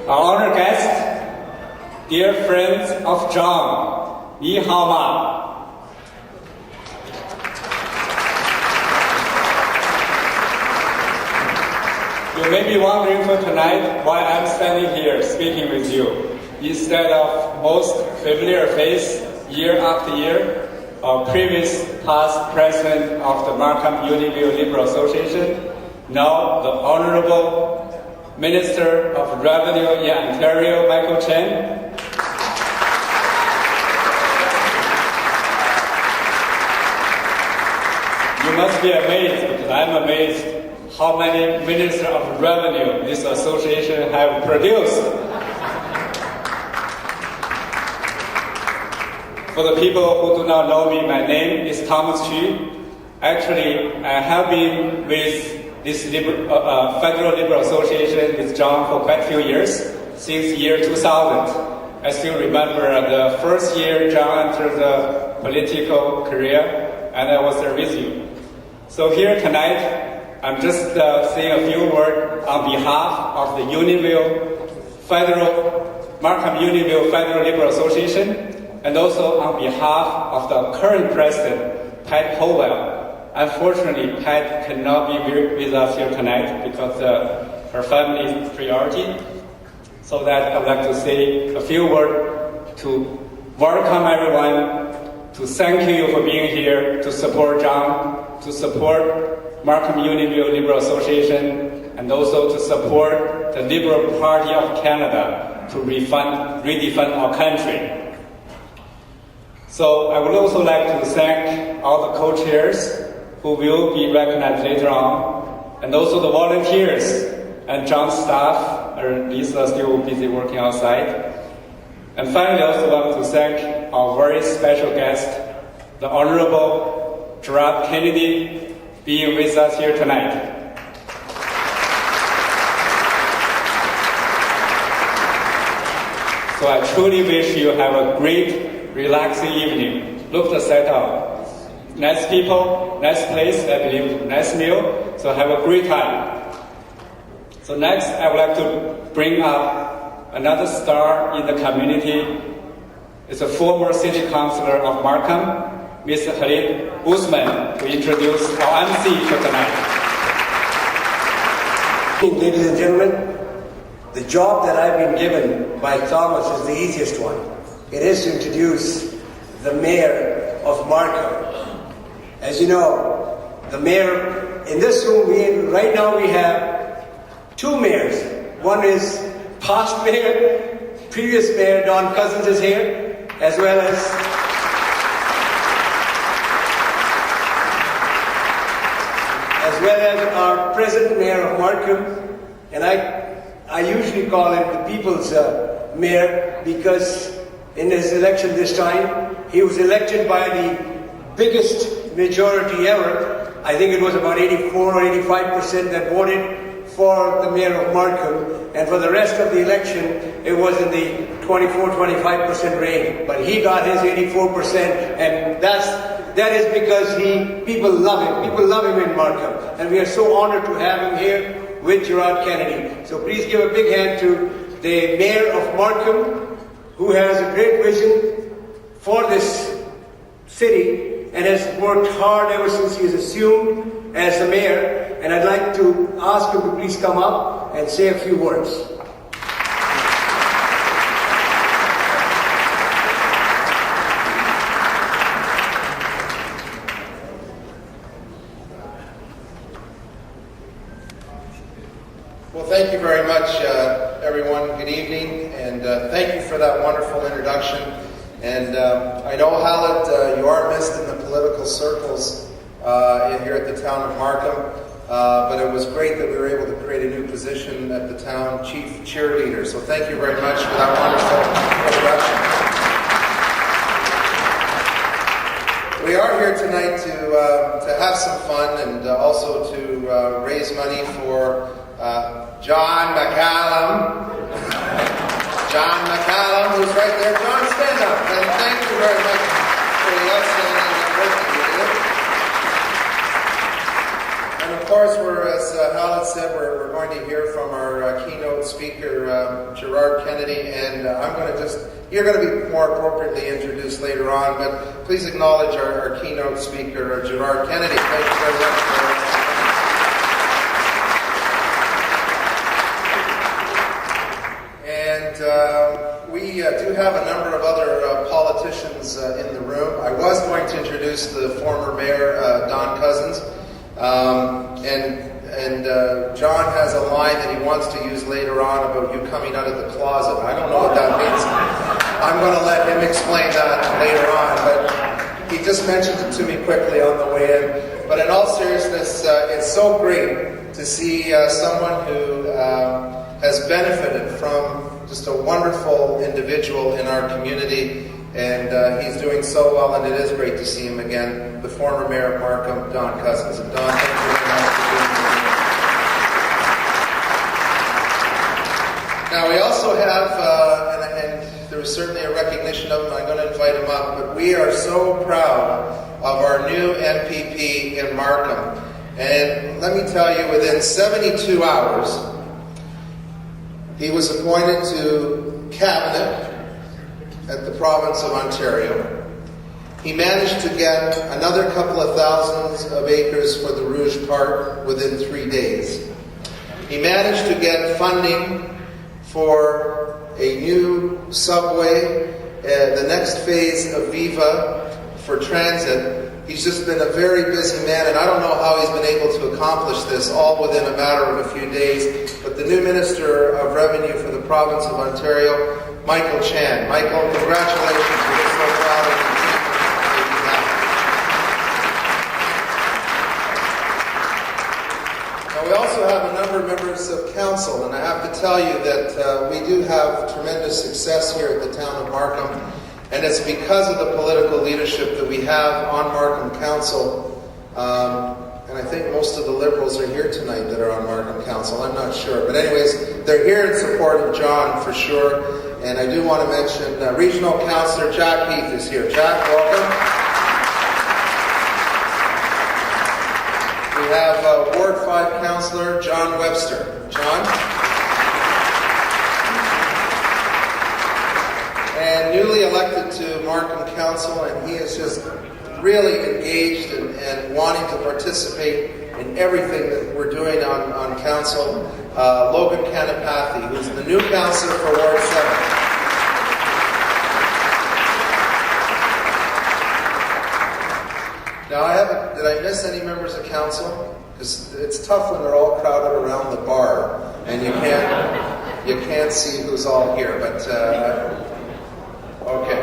Our honored guests, dear friends of John, 你好吗? You may be wondering for tonight why I'm standing here speaking with you instead of most familiar face year after year, our previous past president of the Markham Unionville Liberal Association, now the Honorable Minister of Revenue in Ontario, Michael Chen. You must be amazed, because I'm amazed how many Ministers of Revenue this association have produced. For the people who do not know me, my name is Thomas Chu. Actually, I have been with this Federal Liberal Association with John for quite a few years, since year 2000. I still remember the first year John entered the political career, and I was there with you. So here tonight, I'm just saying a few words on behalf of the Markham Unionville Federal Liberal Association, and also on behalf of the current president, Pat Howell. Unfortunately, Pat cannot be with us here tonight because her family is priority. So that I'd like to say a few words to welcome everyone, to thank you for being here, to support John, to support Markham Unionville Liberal Association, and also to support the Liberal Party of Canada to redefine our country. So I would also like to thank all the co-chairs who will be recognized later on, and also the volunteers and John's staff, or Lisa still busy working outside. And finally, I also want to thank our very special guest, the Honorable Gerard Kennedy, being with us here tonight. So I truly wish you have a great, relaxing evening. Look the setup. Nice people, nice place, I believe, nice meal, so have a great time. So next, I would like to bring up another star in the community. It's a former city councillor of Markham, Mr. Khalid Usman, to introduce our MC for tonight. Ladies and gentlemen, the job that I've been given by Thomas is the easiest one. It is to introduce the mayor of Markham. As you know, the mayor, in this room, right now we have two mayors. One is past mayor, previous mayor, Don Cousins is here, as well as our present mayor of Markham. And I usually call him the people's mayor because in his election this time, he was elected by the biggest majority ever. I think it was about 84 or 85% that voted for the mayor of Markham, and for the rest of the election, it was in the 24-25% range. But he got his 84%, and that is because people love him. People love him in Markham, and we are so honored to have him here with Gerard Kennedy. So please give a big hand to the mayor of Markham, who has a great vision for this city and has worked hard ever since he has assumed as the mayor. And I'd like to ask him to please come up and say a few words. Well, thank you very much, everyone. Good evening, and thank you for that wonderful introduction. And I know, Hallett, you are missed in the political circles here at the town of Markham, but it was great that we were able to create a new position at the town chief cheerleader. So thank you very much for that wonderful introduction. We are here tonight to have some fun and also to raise money for John Mccallum. John Mccallum, who's right there. John, stand up. And thank you very much for the outstanding work that you did. And of course, as Hallett said, we're going to hear from our keynote speaker, Gerard Kennedy, and you're going to be more appropriately introduced later on, but please acknowledge our keynote speaker, Gerard Kennedy. Thank you very much for we do have a number of other politicians in the room. I was going to introduce the former mayor, Don Cousins, and John has a line that he wants to use later on about you coming out of the closet. I don't know what that means. I'm going to let him explain that later on, but he just mentioned it to me quickly on the way in. But in all seriousness, it's so great to see someone who has benefited from just a wonderful individual in our community, and he's doing so well, and it is great to see him again, the former mayor of Markham, Don Cousins. And Don, thank you very much for being here. Now we also have, and there was certainly a recognition of him, I'm going to invite him up, but we are so proud of our new MPP in Markham. And let me tell you, within 72 hours, he was appointed to cabinet at the province of Ontario. He managed to get another couple of thousands of acres for the Rouge Park within 3 days. He managed to get funding for a new subway, the next phase of Viva for transit. He's just been a very busy man, and I don't know how he's been able to accomplish this all within a matter of a few days. But the new Minister of Revenue for the province of Ontario, Michael Chan. Michael, congratulations. We're so proud of you. Now, we also have a number of members of council, and I have to tell you that we do have tremendous success here at the town of Markham. And it's because of the political leadership that we have on Markham Council. And I think most of the Liberals are here tonight that are on Markham Council. I'm not sure. But anyways, they're here in support of John for sure. And I do want to mention Regional Councillor Jack Heath is here. Jack, welcome. We have Ward 5 Councillor John Webster. John? And newly elected to Markham Council, and he is just really engaged and wanting to participate in everything that we're doing on Council, Logan Kanapathy, who's the new councillor for Ward 7. Now, did I miss any members of Council? Because it's tough when they're all crowded around the bar, and you can't see who's all here, but... Okay.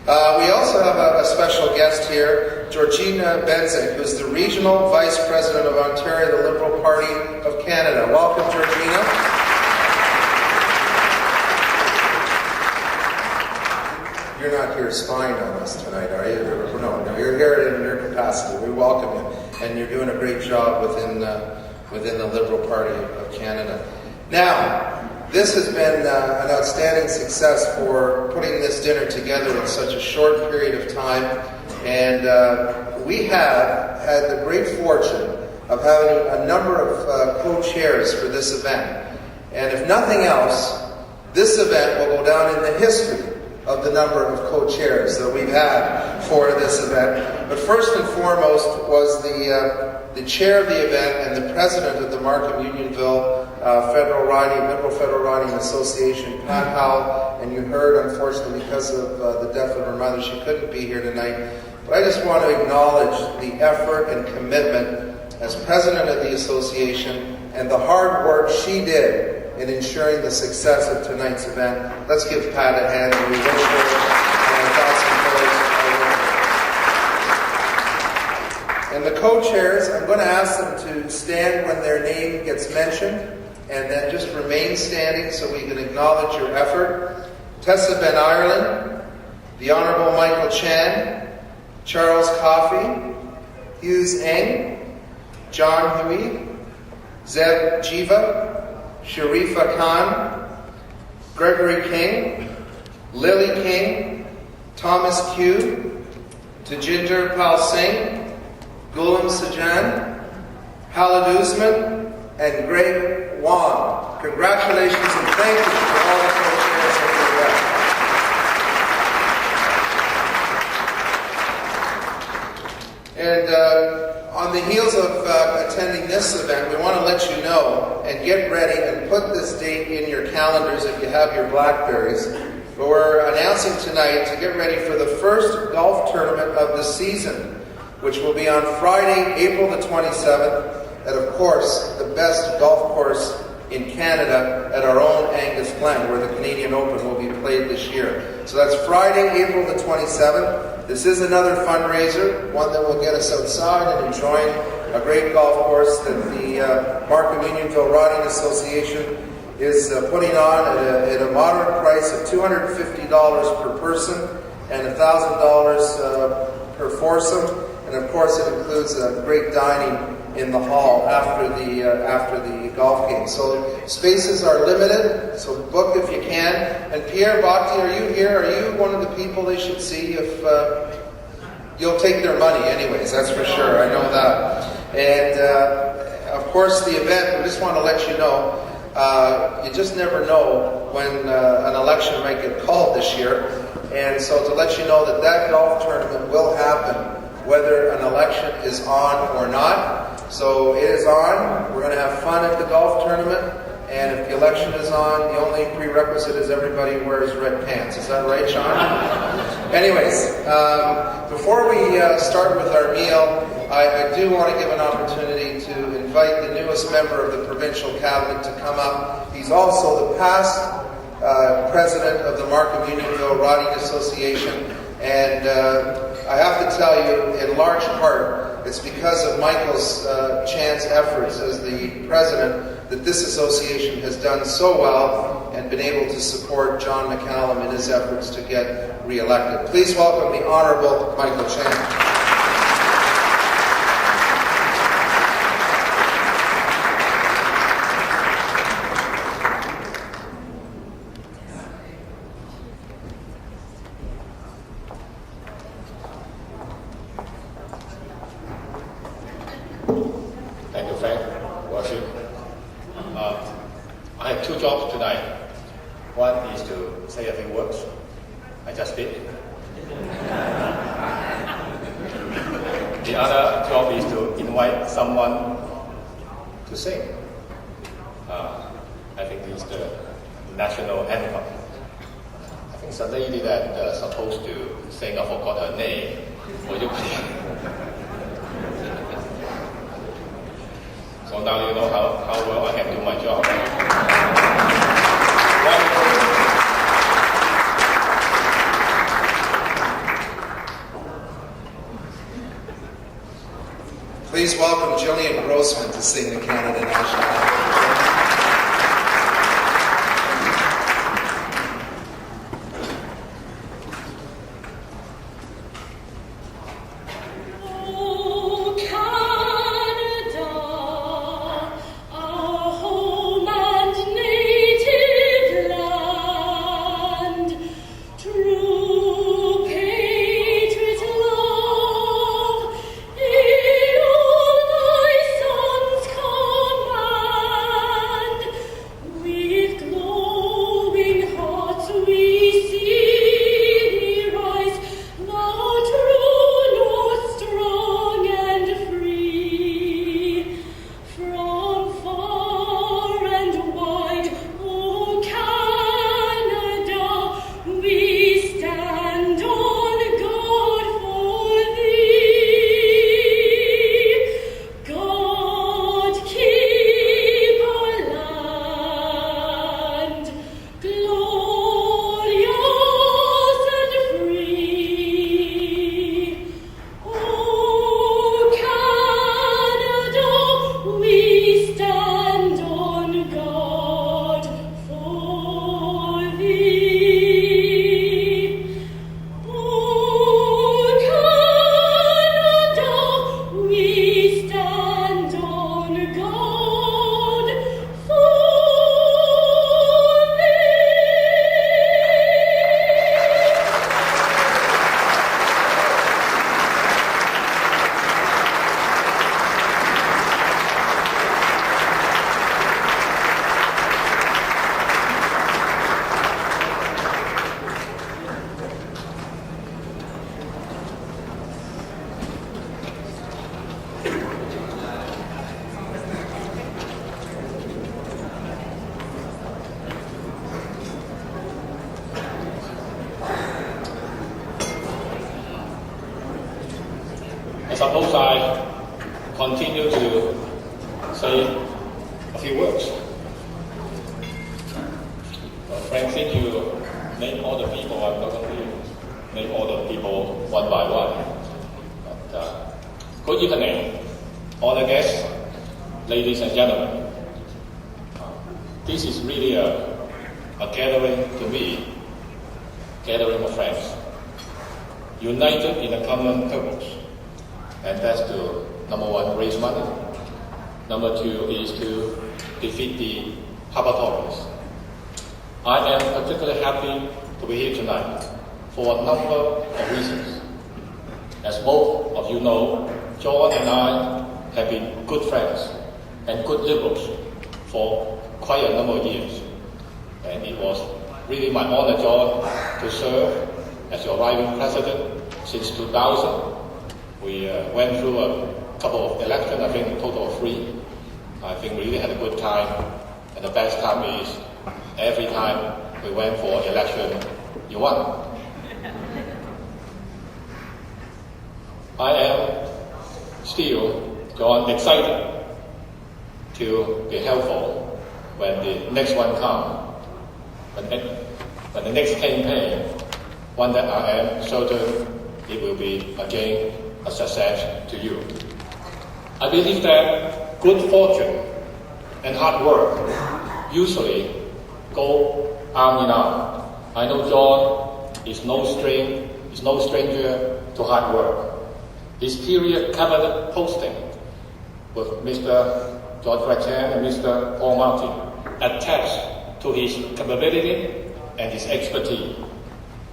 We also have a special guest here, Georgina Benzik, who's the Regional Vice President of Ontario, the Liberal Party of Canada. Welcome, Georgina. You're not here spying on us tonight, are you? No, you're here in your capacity. We welcome you, and you're doing a great job within within the Liberal Party of Canada. Now, this has been an outstanding success for putting this dinner together in such a short period of time, and we have had the great fortune of having a number of co-chairs for this event. And if nothing else, this event will go down in the history of the number of co-chairs that we've had for this event. But first and foremost was the chair of the event and the president of the Markham Unionville Liberal Federal Riding Association, Pat Howell. And you heard, unfortunately, because of the death of her mother, she couldn't be here tonight. But I just want to acknowledge the effort and commitment as president of the association and the hard work she did in ensuring the success of tonight's event. Let's give Pat a hand and we wish her thoughts and prayers. And the co-chairs, I'm going to ask them to stand when their name gets mentioned and then just remain standing so we can acknowledge your effort. Tessa Ben Ireland, the Honourable Michael Chan, Charles Coffey, Hughes Eng, John Hui, Zeb Jiva, Sharifa Khan, Gregory King, Lily King, Thomas Q, Tajinder Pal Singh, Gulam Sajan, Halid Usman, and Greg Wong. Congratulations and thank you to all the co-chairs of the event. And on the heels of attending this event, we want to let you know and get ready and put this date in your calendars if you have your Blackberries. But we're announcing tonight to get ready for the first golf tournament of the season, which will be on Friday, April the 27th, at, of course, the best golf course in Canada at our own Angus Glen, where the Canadian Open will be played this year. So that's Friday, April the 27th. This is another fundraiser, one that will get us outside and enjoying a great golf course that the Markham Unionville Riding Association is putting on at a moderate price of $250 per person and $1,000 per foursome. And of course, it includes great dining in the hall after the golf game. So spaces are limited, so book if you can. And Pierre Bhakti, are you here? Are you one of the people they should see? If you'll take their money anyways, that's for sure. I know that. And of course, the event, we just want to let you know, you just never know when an election might get called this year. And so to let you know that that golf tournament will happen whether an election is on or not. So it is on. We're going to have fun at the golf tournament. And if the election is on, the only prerequisite is everybody wears red pants. Is that right, Sean? Anyways, before we start with our meal, I do want to give an opportunity to invite the newest member of the provincial cabinet to come up. He's also the past president of the Markham Unionville Riding Association. And I have to tell you, in large part, it's because of Michael's Chan's efforts as the president that this association has done so well and been able to support John Mccallum in his efforts to get re-elected. Please welcome the Honourable Michael Chan. I have two jobs tonight. One is to say a few words. I just did. The other job is to invite someone to sing. I think it's the national anthem. I think it's a lady that supposed to sing. I forgot her name. So now you know how well I can do my job. Please welcome Gillian Grossman to sing the Canada National Anthem. suppose I continue to say a few words. Frank, since you name all the people, I'm not going to name all the people one by one. But, good evening, honored guests, ladies and gentlemen. This is really a gathering to me, gathering of friends, united in a common purpose, and that's to, number one, raise money. Number two is to defeat the Habertories. I am particularly happy to be here tonight for a number of reasons. As both of you know, John and I have been good friends and good Liberals for quite a number of years. And it was really my honor, John, to serve as your arriving president since 2000. We went through a couple of elections, I think a total of 3. I think we really had a good time. And the best time is every time we went for election, you won. I am still, John, excited to be helpful when the next one comes. When the next campaign, one that I am certain it will be again a success to you. I believe that good fortune and hard work usually go arm in arm. I know John is no stranger to hard work. His period cabinet posting with Mr. Jean Chrétien and Mr. Paul Martin attached to his capability and his expertise.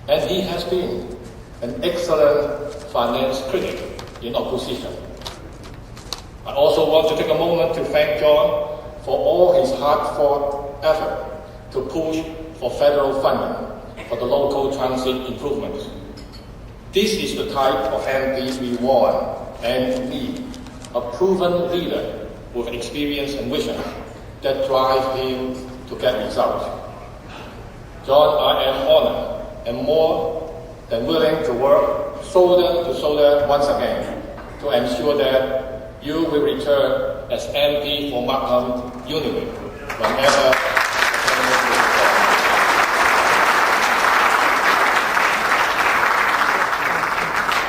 And he has been an excellent finance critic in opposition. I also want to take a moment to thank John for all his hard-fought effort to push for federal funding for the local transit improvements. This is the type of MP we want and need, a proven leader with experience and vision that drives him to get results. John, I am honored and more than willing to work shoulder to shoulder once again to ensure that you will return as MP for Markham, Unionville, whenever.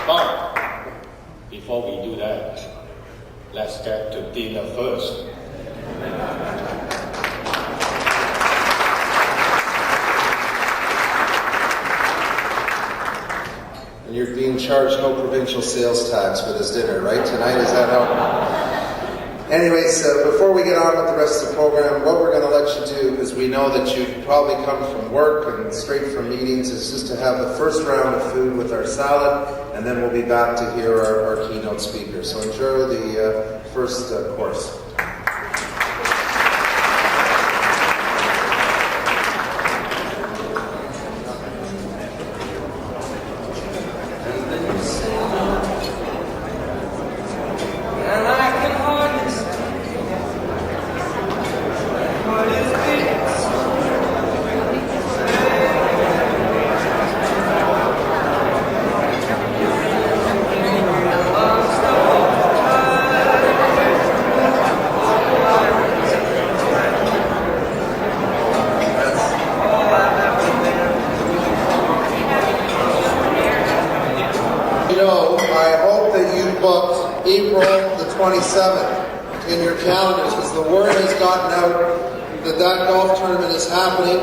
But before we do that, let's get to dinner first. And you're being charged no provincial sales tax for this dinner, right? Tonight, is that how? Anyways, before we get on with the rest of the program, what we're going to let you do, because we know that you probably come from work and straight from meetings, is just to have the first round of food with our salad, and then we'll be back to hear our keynote speaker. So enjoy the first course. In your calendars, because the word has gotten out that that golf tournament is happening,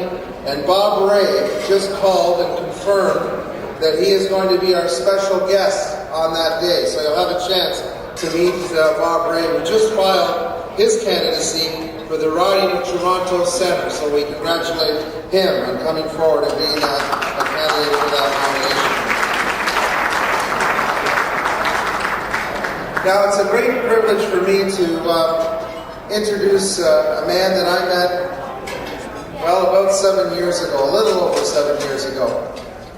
and Bob Ray just called and confirmed that he is going to be our special guest on that day. So you'll have a chance to meet Bob Ray, who just filed his candidacy for the riding of Toronto Centre. So we congratulate him on coming forward and being a candidate for that nomination. Now, it's a great privilege for me to introduce a man that I met, well, about 7 years ago, a little over 7 years ago.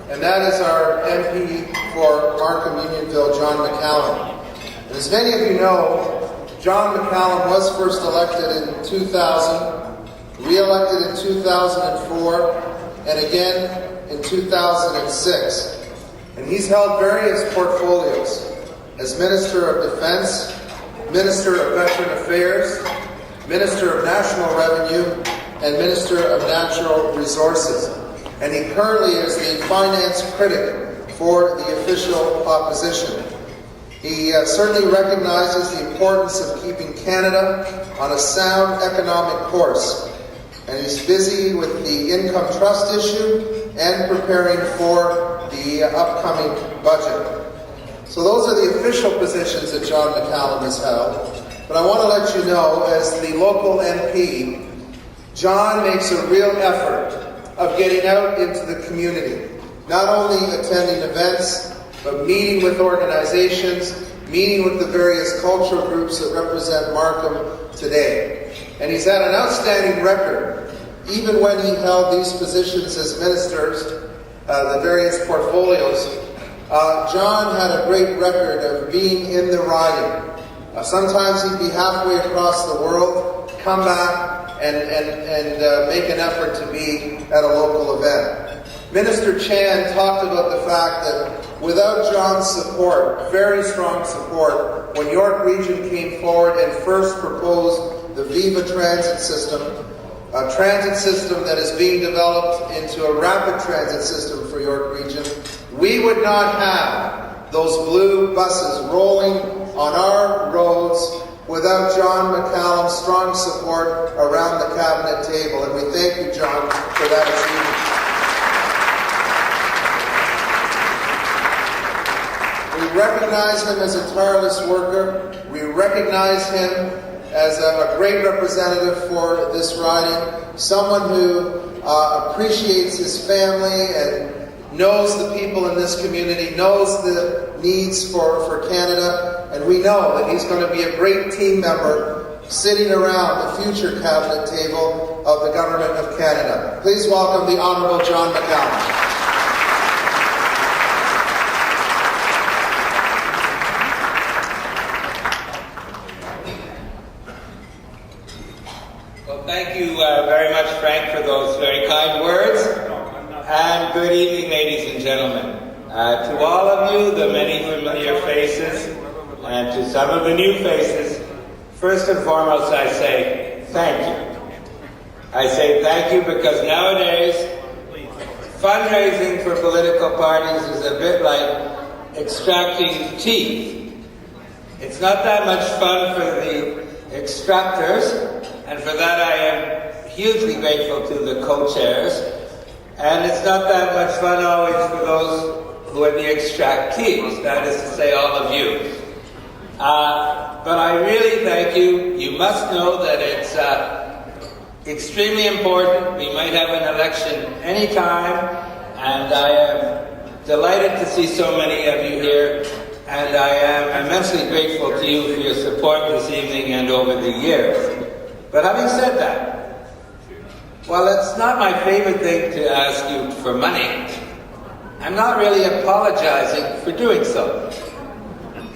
And that is our MP for Markham Unionville, John Mccallum. And as many of you know, John Mccallum was first elected in 2000, re-elected in 2004, and again in 2006. And he's held various portfolios. as Minister of Defence, Minister of Veteran Affairs, Minister of National Revenue, and Minister of Natural Resources. And he currently is the finance critic for the official opposition. He certainly recognizes the importance of keeping Canada on a sound economic course. And he's busy with the income trust issue and preparing for the upcoming budget. So those are the official positions that John Mccallum has held. But I want to let you know, as the local MP, John makes a real effort of getting out into the community, not only attending events, but meeting with organizations, meeting with the various cultural groups that represent Markham today. And he's had an outstanding record, even when he held these positions as ministers, the various portfolios. John had a great record of being in the riding. Sometimes he'd be halfway across the world, come back and make an effort to be at a local event. Minister Chan talked about the fact that without John's support, very strong support, when York Region came forward and first proposed the Viva transit system, a transit system that is being developed into a rapid transit system for York Region, we would not have those blue buses rolling on our roads without John Mccallum's strong support around the cabinet table. And we thank you, John, for that achievement. We recognize him as a tireless worker. We recognize him as a great representative for this riding, someone who appreciates his family and knows the people in this community, knows the needs for Canada, and we know that he's going to be a great team member sitting around the future cabinet table of the Government of Canada. Please welcome the Honourable John Mccallum. Thank you very much, Frank, for those very kind words. And good evening, ladies and gentlemen. To all of you, the many familiar faces, and to some of the new faces, first and foremost, I say thank you. I say thank you because nowadays, fundraising for political parties is a bit like extracting teeth. It's not that much fun for the extractors, and for that I am hugely grateful to the co-chairs. And it's not that much fun always for those who are the extractees, that is to say all of you. But I really thank you. You must know that it's extremely important. We might have an election anytime, and I am delighted to see so many of you here, and I am immensely grateful to you for your support this evening and over the years. But having said that, while it's not my favorite thing to ask you for money, I'm not really apologizing for doing so.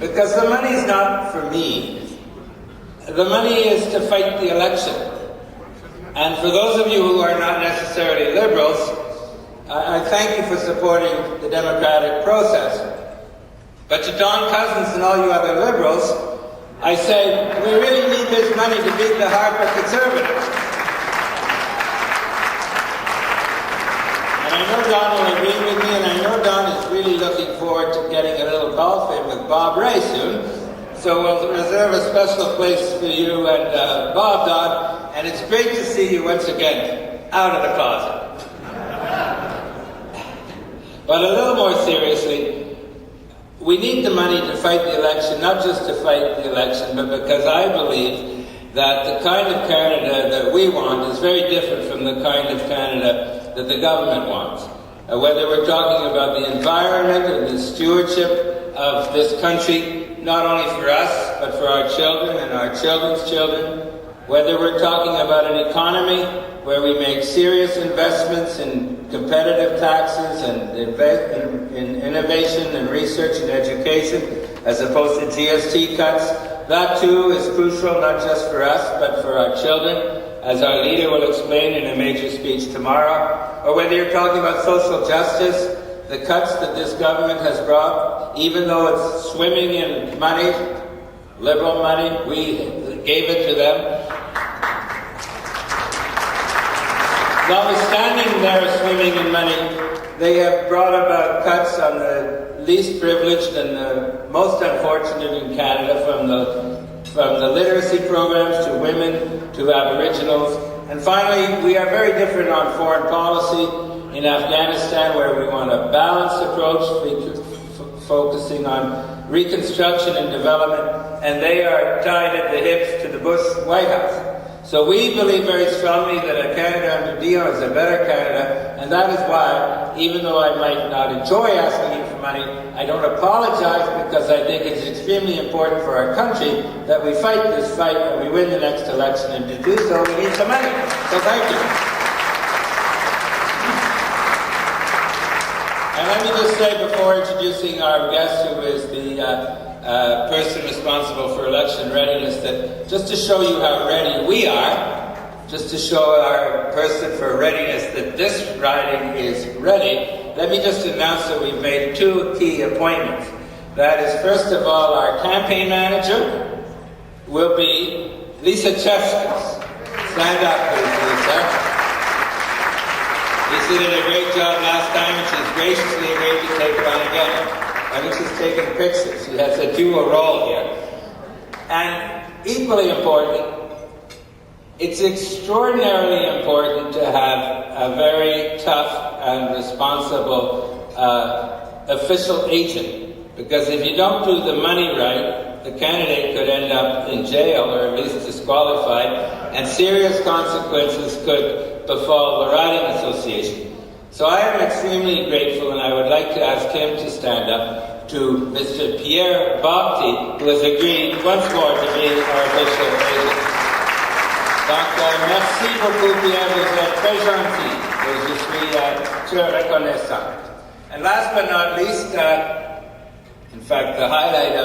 Because the money's not for me. The money is to fight the election. And for those of you who are not necessarily liberals, I thank you for supporting the democratic process. But to Don Cousins and all you other liberals, I say, we really need this money to beat the Harper Conservatives. And I know Don will agree with me, and I know Don is really looking forward to getting a little golf in with Bob Ray soon. So we'll reserve a special place for you and Bob, Don, and it's great to see you once again out of the closet. But a little more seriously, we need the money to fight the election, not just to fight the election, but because I believe that the kind of Canada that we want is very different from the kind of Canada that the government wants. Whether we're talking about the environment and the stewardship of this country, not only for us, but for our children and our children's children. Whether we're talking about an economy where we make serious investments in competitive taxes and in innovation and research and education, as opposed to GST cuts. That too is crucial, not just for us, but for our children, as our leader will explain in a major speech tomorrow. Or whether you're talking about social justice, the cuts that this government has brought even though it's swimming in money, Liberal money, we gave it to them. Notwithstanding their swimming in money, they have brought about cuts on the least privileged and the most unfortunate in Canada, from the literacy programs to women to Aboriginals. And finally, we are very different on foreign policy in Afghanistan, where we want a balanced approach, focusing on reconstruction and development, and they are tied at the hips to the Bush White House. So we believe very strongly that a Canada under Dion is a better Canada, and that is why, even though I might not enjoy asking you for money, I don't apologize, because I think it's extremely important for our country that we fight this fight and we win the next election, and to do so we need some money. So thank you. And let me just say, before introducing our guest, who is the person responsible for election readiness, that just to show you how ready we are, just to show our person for readiness that this riding is ready, let me just announce that we've made two key appointments. That is, first of all, our campaign manager will be Lisa Cheskis. Stand up, please, Lisa. Lisa did a great job last time, and she's graciously agreed to take it on again. I think she's taking pictures. She has a dual role here. And equally important, it's extraordinarily important to have a very tough and responsible official agent, because if you don't do the money right, the candidate could end up in jail, or at least disqualified, and serious consequences could befall the Riding Association. So I am extremely grateful, and I would like to ask him to stand up, to Mr. Pierre Bapti, who has agreed once more to be our official agent. Donc, merci beaucoup, Pierre, vous êtes très gentil, et je suis très reconnaissant. And last but not least, in fact, the highlight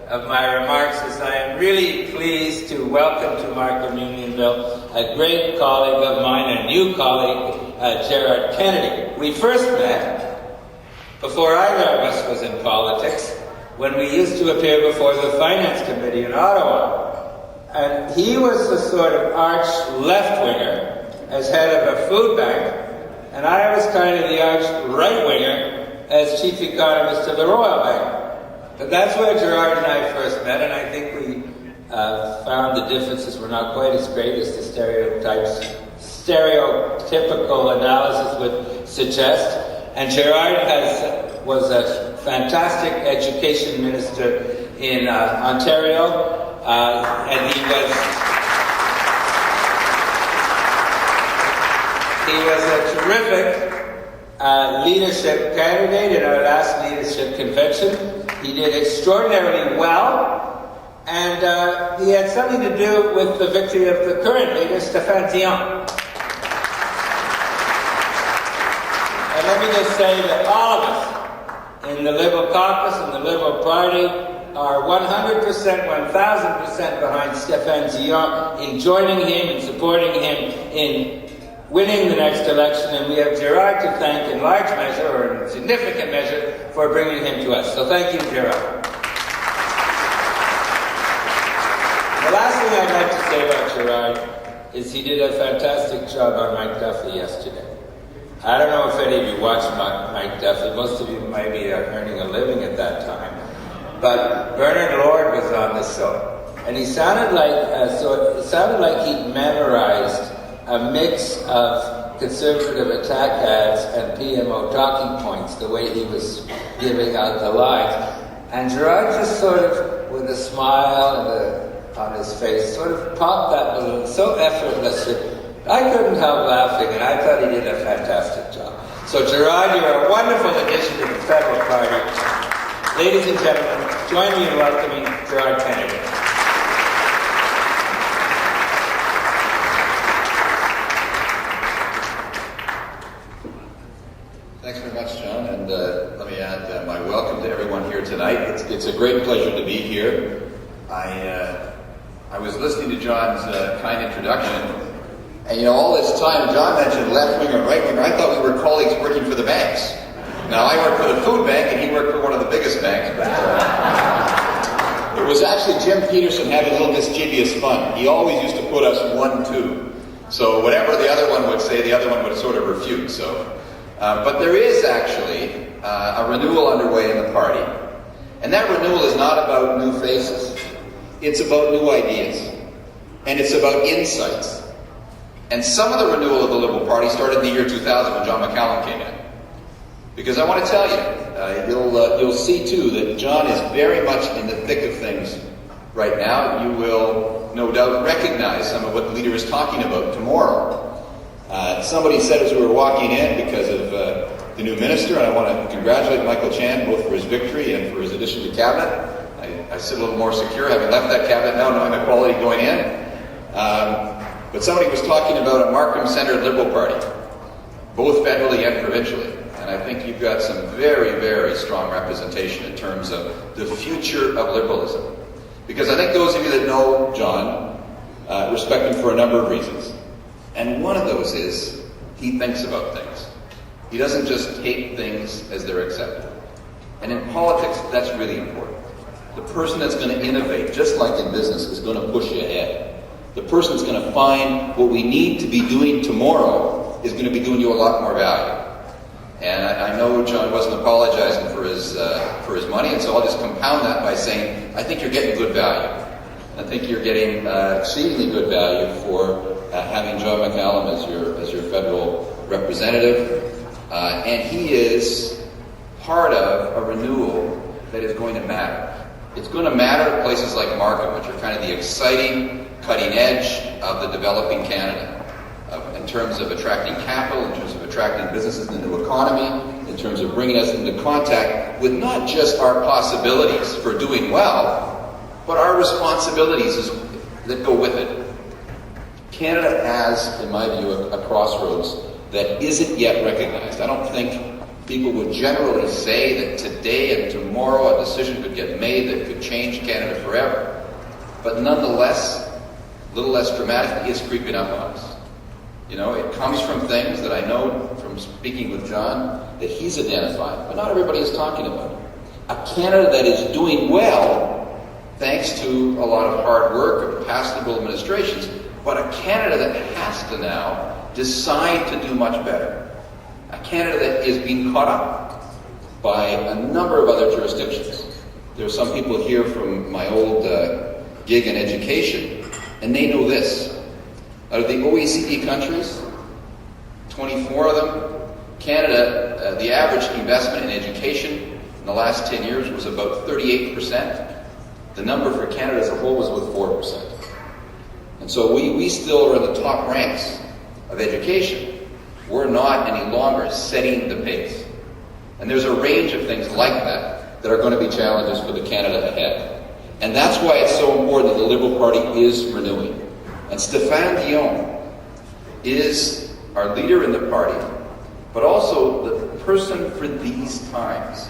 of my remarks is I am really pleased to welcome to Markham Unionville a great colleague of mine, a new colleague, Gerard Kennedy. We first met before either of us was in politics, when we used to appear before the Finance Committee in Ottawa. And he was the sort of arch left-winger as head of a food bank, and I was kind of the arch right-winger as chief economist of the Royal Bank. But that's where Gerard and I first met, and I think we found the differences were not quite as great as the stereotypical analysis would suggest. And Gerard was a fantastic education minister in Ontario, and he was a terrific leadership candidate in our last leadership convention. He did extraordinarily well, and he had something to do with the victory of the current leader, Stéphane Dion. And let me just say that all of us in the Liberal caucus and the Liberal Party are 100%, 1,000% behind Stéphane Dion in joining him and supporting him in winning the next election, and we have Gerard to thank in large measure, or in significant measure, for bringing him to us. So thank you, Gerard. The last thing I'd like to say about Gerard is he did a fantastic job on Mike Duffy yesterday. I don't know if any of you watched Mike Duffy. Most of you might be earning a living at that time. But Bernard Lord was on the show, and he sounded like he'd memorized a mix of conservative attack ads and PMO talking points, the way he was giving out the lines. And Gerard just sort of, with a smile on his face, sort of popped that balloon so effortlessly. I couldn't help laughing, and I thought he did a fantastic job. So Gerard, you're a wonderful addition to the Federal Party. Ladies and gentlemen, join me in welcoming Gerard Kennedy. Thanks very much, John, and let me add my welcome to everyone here tonight. It's a great pleasure to be here. I was listening to John's kind introduction, and all this time, John mentioned left winger and right winger. I thought we were colleagues working for the banks. Now, I work for the food bank, and he worked for one of the biggest banks. It was actually Jim Peterson having a little mischievous fun. He always used to put us 1-2. So whatever the other one would say, the other one would sort of refute. So, but there is actually a renewal underway in the party. And that renewal is not about new faces. It's about new ideas. And it's about insights. And some of the renewal of the Liberal Party started in the year 2000 when John Mccallum came in. Because I want to tell you, you'll see too that John is very much in the thick of things right now. You will no doubt recognize some of what the leader is talking about tomorrow. Somebody said as we were walking in, because of the new minister, and I want to congratulate Michael Chan both for his victory and for his addition to cabinet. I sit a little more secure having left that cabinet now, knowing the quality going in. But somebody was talking about a Markham-centered Liberal Party, both federally and provincially. And I think you've got some very, very strong representation in terms of the future of liberalism. Because I think those of you that know John respect him for a number of reasons. And one of those is he thinks about things. He doesn't just hate things as they're accepted. And in politics, that's really important. The person that's going to innovate, just like in business, is going to push you ahead. The person that's going to find what we need to be doing tomorrow is going to be doing you a lot more value. And I know John wasn't apologizing for his money, and so I'll just compound that by saying I think you're getting good value. I think you're getting exceedingly good value for having John Mccallum as your federal representative. And he is part of a renewal that is going to matter. It's going to matter at places like Markham, which are kind of the exciting cutting edge of the developing Canada, in terms of attracting capital, in terms of attracting businesses in the new economy, in terms of bringing us into contact with not just our possibilities for doing well, but our responsibilities that go with it. Canada has, in my view, a crossroads that isn't yet recognized. I don't think people would generally say that today and tomorrow a decision could get made that could change Canada forever. But nonetheless, a little less dramatic, is creeping up on us. You know, it comes from things that I know from speaking with John that he's identified, but not everybody is talking about. A Canada that is doing well, thanks to a lot of hard work of past Liberal administrations, but a Canada that has to now decide to do much better. A Canada that is being caught up by a number of other jurisdictions. There are some people here from my old gig in education, and they know this. Out of the OECD countries, 24 of them, Canada, the average investment in education in the last 10 years was about 38%. The number for Canada as a whole was about 4%. And so we still are in the top ranks of education. We're not any longer setting the pace. And there's a range of things like that are going to be challenges for the Canada ahead. And that's why it's so important that the Liberal Party is renewing. And Stéphane Dion is our leader in the party, but also the person for these times.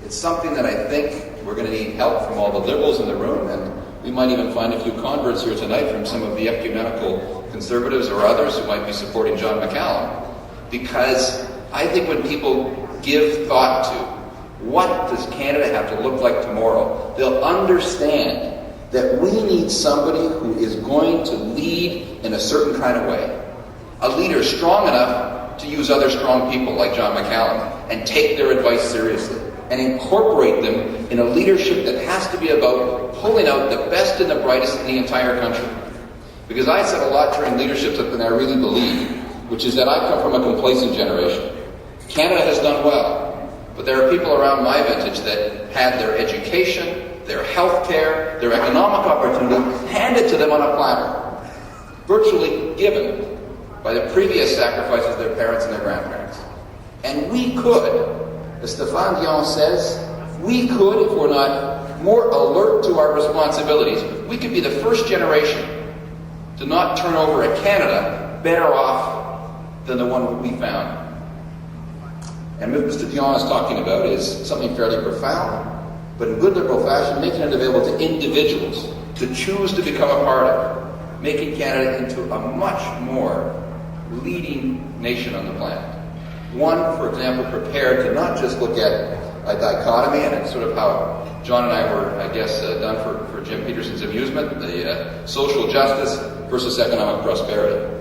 It's something that I think we're going to need help from all the Liberals in the room, and we might even find a few converts here tonight from some of the ecumenical Conservatives or others who might be supporting John Mccallum. Because I think when people give thought to what does Canada have to look like tomorrow, they'll understand that we need somebody who is going to lead in a certain kind of way. A leader strong enough to use other strong people like John Mccallum and take their advice seriously and incorporate them in a leadership that has to be about pulling out the best and the brightest in the entire country. Because I said a lot during leadership something I really believe, which is that I come from a complacent generation. Canada has done well, but there are people around my vintage that had their education, their health care, their economic opportunity handed to them on a platter, virtually given by the previous sacrifices of their parents and their grandparents. And we could, as Stéphane Dion says, we could, if we're not more alert to our responsibilities, we could be the first generation to not turn over a Canada better off than the one we found. And what Mr. Dion is talking about is something fairly profound, but in good Liberal fashion, making it available to individuals to choose to become a part of, making Canada into a much more leading nation on the planet. one, for example, prepared to not just look at a dichotomy, and it's sort of how John and I were, I guess, done for Jim Peterson's amusement, the social justice versus economic prosperity.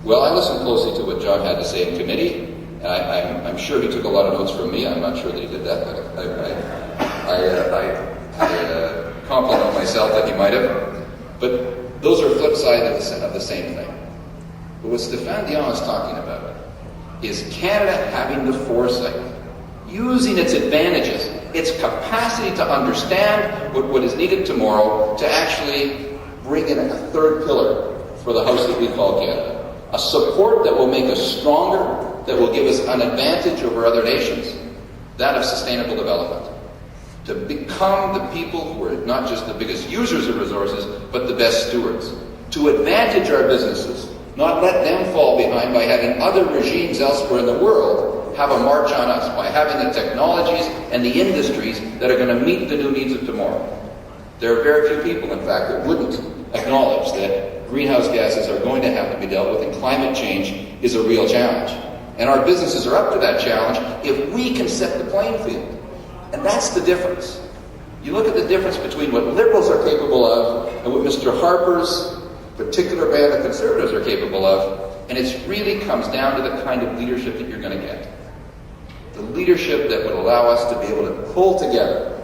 Well, I listened closely to what John had to say in committee, and I'm sure he took a lot of notes from me. I'm not sure that he did that, but I compliment myself that he might have. But those are flip sides of the same thing. But what Stéphane Dion is talking about is Canada having the foresight, using its advantages, its capacity to understand what is needed tomorrow to actually bring in a third pillar for the house that we call Canada. A support that will make us stronger, that will give us an advantage over other nations, that of sustainable development. To become the people who are not just the biggest users of resources, but the best stewards. To advantage our businesses, not let them fall behind by having other regimes elsewhere in the world have a march on us, by having the technologies and the industries that are going to meet the new needs of tomorrow. There are very few people, in fact, that wouldn't acknowledge that greenhouse gases are going to have to be dealt with, and climate change is a real challenge. And our businesses are up to that challenge if we can set the playing field. And that's the difference. You look at the difference between what Liberals are capable of and what Mr. Harper's particular band of Conservatives are capable of, and it really comes down to the kind of leadership that you're going to get. The leadership that would allow us to be able to pull together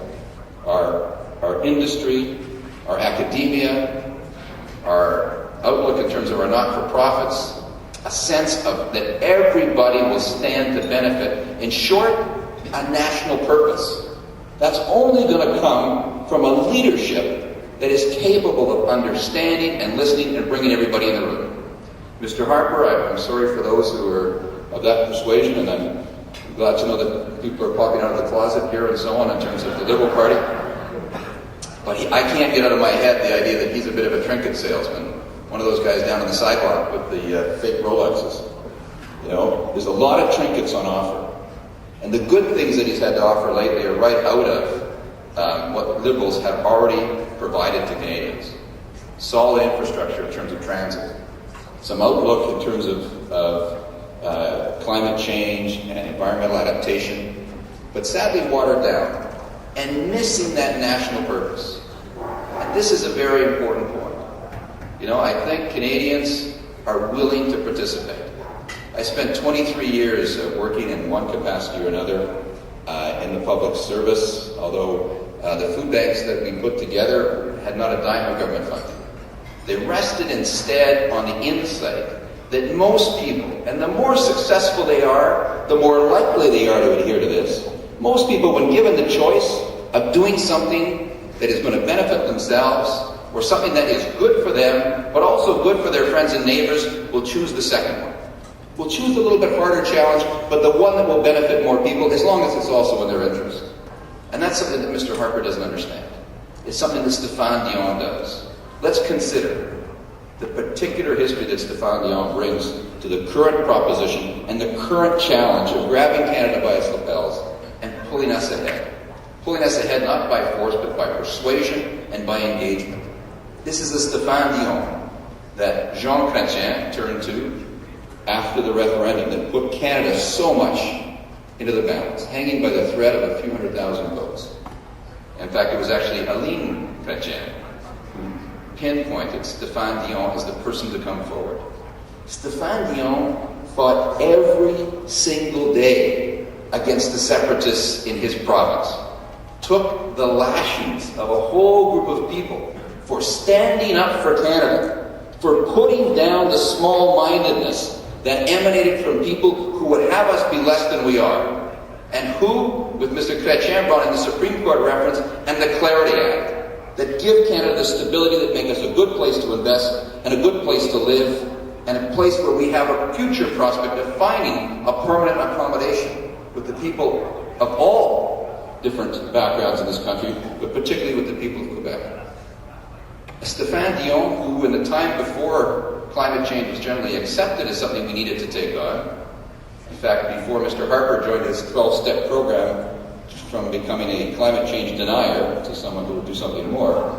our industry, our academia, our outlook in terms of our not-for-profits, a sense of that everybody will stand to benefit. In short, a national purpose. That's only going to come from a leadership that is capable of understanding and listening and bringing everybody in the room. Mr. Harper, I'm sorry for those who are of that persuasion, and I'm glad to know that people are popping out of the closet here and so on in terms of the Liberal Party. But I can't get out of my head the idea that he's a bit of a trinket salesman, one of those guys down on the sidewalk with the fake Rolexes. You know, there's a lot of trinkets on offer. And the good things that he's had to offer lately are right out of what Liberals have already provided to Canadians. Solid infrastructure in terms of transit, some outlook in terms of climate change and environmental adaptation, but sadly watered down and missing that national purpose. And this is a very important point. You know, I think Canadians are willing to participate. I spent 23 years working in one capacity or another in the public service, although the food banks that we put together had not a dime of government funding. They rested instead on the insight that most people, and the more successful they are, the more likely they are to adhere to this. Most people, when given the choice of doing something that is going to benefit themselves, or something that is good for them, but also good for their friends and neighbors, will choose the second one. We'll choose a little bit harder challenge, but the one that will benefit more people, as long as it's also in their interest. And that's something that Mr. Harper doesn't understand. It's something that Stéphane Dion does. Let's consider the particular history that Stéphane Dion brings to the current proposition and the current challenge of grabbing Canada by its lapels and pulling us ahead. Pulling us ahead not by force, but by persuasion and by engagement. This is the Stéphane Dion that Jean Chrétien turned to after the referendum that put Canada so much into the balance, hanging by the thread of a few 100,000 votes. In fact, it was actually Aline Chrétien who pinpointed Stéphane Dion as the person to come forward. Stéphane Dion fought every single day against the separatists in his province, took the lashings of a whole group of people for standing up for Canada, for putting down the small-mindedness that emanated from people who would have us be less than we are, and who, with Mr. Chrétien, brought in the Supreme Court reference and the Clarity Act, that give Canada the stability that make us a good place to invest and a good place to live, and a place where we have a future prospect of finding a permanent accommodation with the people of all different backgrounds in this country, but particularly with the people of Quebec. Stéphane Dion, who in the time before climate change was generally accepted as something we needed to take on, in fact, before Mr. Harper joined his 12-step program from becoming a climate change denier to someone who would do something more,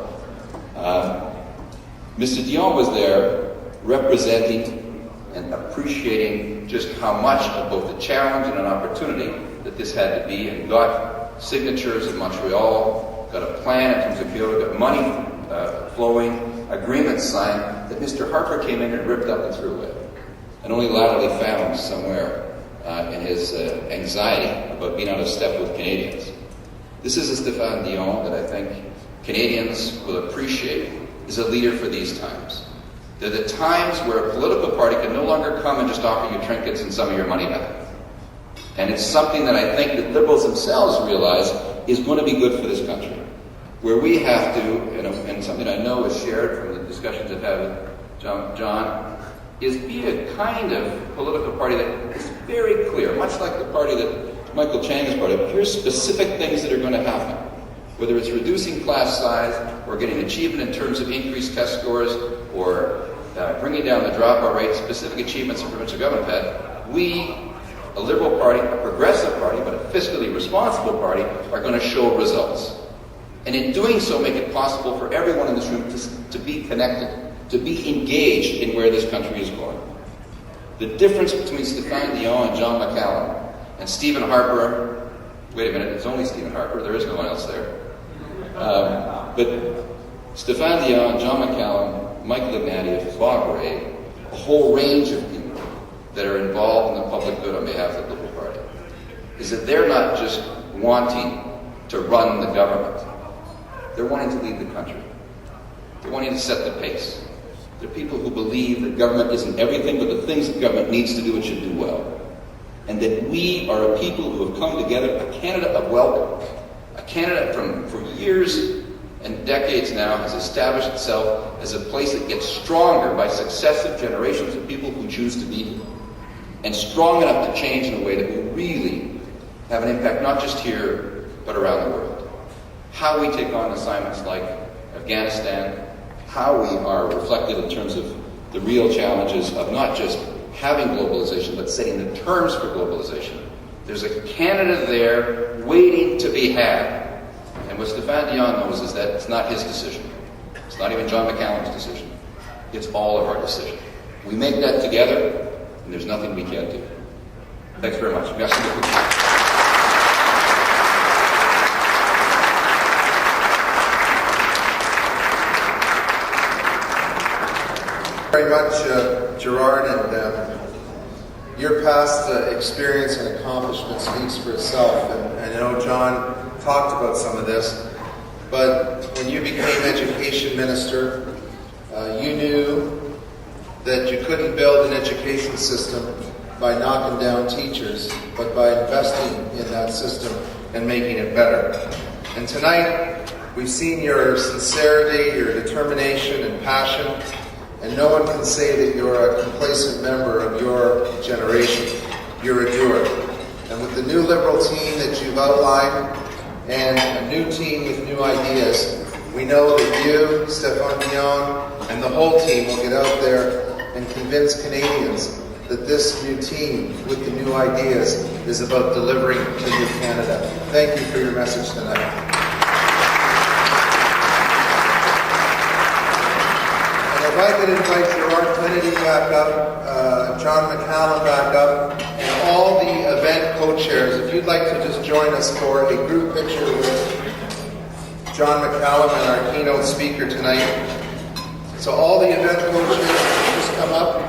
Mr. Dion was there representing and appreciating just how much of both a challenge and an opportunity that this had to be, and got signatures in Montreal, got a plan in terms of Kyoto, got money flowing, agreements signed that Mr. Harper came in and ripped up and threw away, and only latterly found somewhere in his anxiety about being out of step with Canadians. This is a Stéphane Dion that I think Canadians will appreciate as a leader for these times. They're the times where a political party can no longer come and just offer you trinkets and some of your money back. And it's something that I think that Liberals themselves realize is going to be good for this country. Where we have to, and something I know is shared from the discussions I've had with John, is be a kind of political party that is very clear, much like the party that Michael Chang is part of. Here's specific things that are going to happen. Whether it's reducing class size, or getting achievement in terms of increased test scores, or bringing down the dropout rate, specific achievements in provincial government had, we, a Liberal party, a progressive party, but a fiscally responsible party, are going to show results. And in doing so, make it possible for everyone in this room to be connected, to be engaged in where this country is going. The difference between Stéphane Dion and John Mccallum and Stephen Harper, wait a minute, it's only Stephen Harper, there is no one else there. But Stéphane Dion, John Mccallum, Michael Ignatieff, Bob Ray, a whole range of people that are involved in the public good on behalf of the Liberal Party, is that they're not just wanting to run the government. They're wanting to lead the country. They're wanting to set the pace. They're people who believe that government isn't everything, but the things that government needs to do and should do well. And that we are a people who have come together, a Canada of welcome, a Canada for years and decades now has established itself as a place that gets stronger by successive generations of people who choose to be here. And strong enough to change in a way that will really have an impact, not just here, but around the world. How we take on assignments like Afghanistan, how we are reflected in terms of the real challenges of not just having globalization, but setting the terms for globalization. There's a Canada there waiting to be had. And what Stéphane Dion knows is that it's not his decision. It's not even John Mccallum's decision. It's all of our decision. We make that together, and there's nothing we can't do. Thanks very much. Merci beaucoup. Very much, Gerard, and your past experience and accomplishment speaks for itself. And I know John talked about some of this, but when you became education minister, you knew that you couldn't build an education system by knocking down teachers, but by investing in that system and making it better. And tonight, we've seen your sincerity, your determination and passion. And no one can say that you're a complacent member of your generation. You're a doer. And with the new Liberal team that you've outlined, and a new team with new ideas, we know that you, Stéphane Dion, and the whole team will get out there and convince Canadians that this new team with the new ideas is about delivering to New Canada. Thank you for your message tonight. If I could invite Gerard Kennedy back up, John Mccallum back up, and all the event co-chairs, if you'd like to just join us for a group picture with John Mccallum and our keynote speaker tonight. So all the event co-chairs just come up.